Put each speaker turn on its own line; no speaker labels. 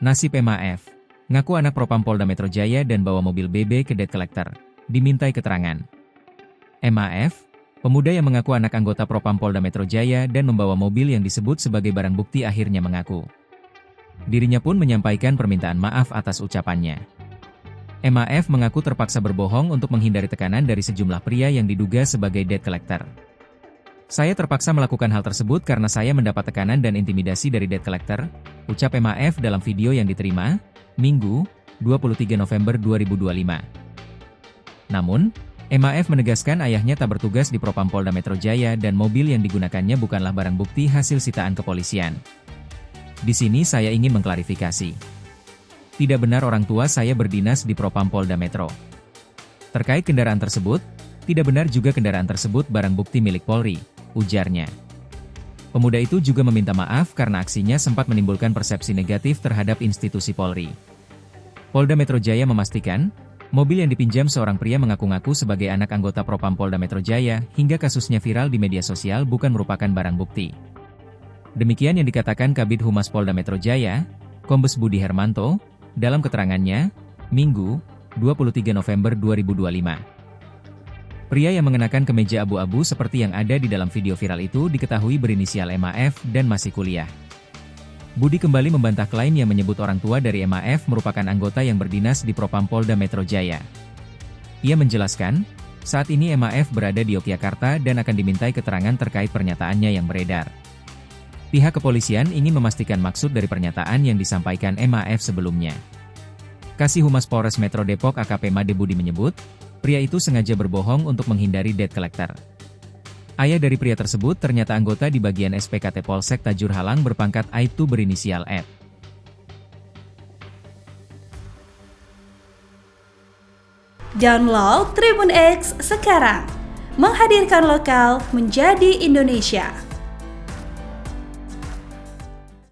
Nasib MAF. Ngaku anak Propam Polda Metro Jaya dan bawa mobil BB ke debt collector. Dimintai keterangan. MAF, pemuda yang mengaku anak anggota Propam Polda Metro Jaya dan membawa mobil yang disebut sebagai barang bukti akhirnya mengaku. Dirinya pun menyampaikan permintaan maaf atas ucapannya. MAF mengaku terpaksa berbohong untuk menghindari tekanan dari sejumlah pria yang diduga sebagai debt collector. Saya terpaksa melakukan hal tersebut karena saya mendapat tekanan dan intimidasi dari debt collector, ucap MAF dalam video yang diterima, Minggu, 23 November 2025. Namun, MAF menegaskan ayahnya tak bertugas di Propam Polda Metro Jaya dan mobil yang digunakannya bukanlah barang bukti hasil sitaan kepolisian. Di sini saya ingin mengklarifikasi. Tidak benar orang tua saya berdinas di Propam Polda Metro. Terkait kendaraan tersebut, tidak benar juga kendaraan tersebut barang bukti milik Polri, ujarnya. Pemuda itu juga meminta maaf karena aksinya sempat menimbulkan persepsi negatif terhadap institusi Polri. Polda Metro Jaya memastikan, mobil yang dipinjam seorang pria mengaku-ngaku sebagai anak anggota Propam Polda Metro Jaya hingga kasusnya viral di media sosial bukan merupakan barang bukti. Demikian yang dikatakan Kabid Humas Polda Metro Jaya, Kombes Budi Hermanto, dalam keterangannya, Minggu, 23 November 2025. Pria yang mengenakan kemeja abu-abu seperti yang ada di dalam video viral itu diketahui berinisial MAF dan masih kuliah. Budi kembali membantah klaim yang menyebut orang tua dari MAF merupakan anggota yang berdinas di Propam Polda Metro Jaya. Ia menjelaskan, saat ini MAF berada di Yogyakarta dan akan dimintai keterangan terkait pernyataannya yang beredar. Pihak kepolisian ingin memastikan maksud dari pernyataan yang disampaikan MAF sebelumnya. Kasih Humas Polres Metro Depok AKP Made Budi menyebut, pria itu sengaja berbohong untuk menghindari debt collector. Ayah dari pria tersebut ternyata anggota di bagian SPKT Polsek Tajur Halang berpangkat Aibtu berinisial F.
Download Tribun X sekarang, menghadirkan lokal menjadi Indonesia.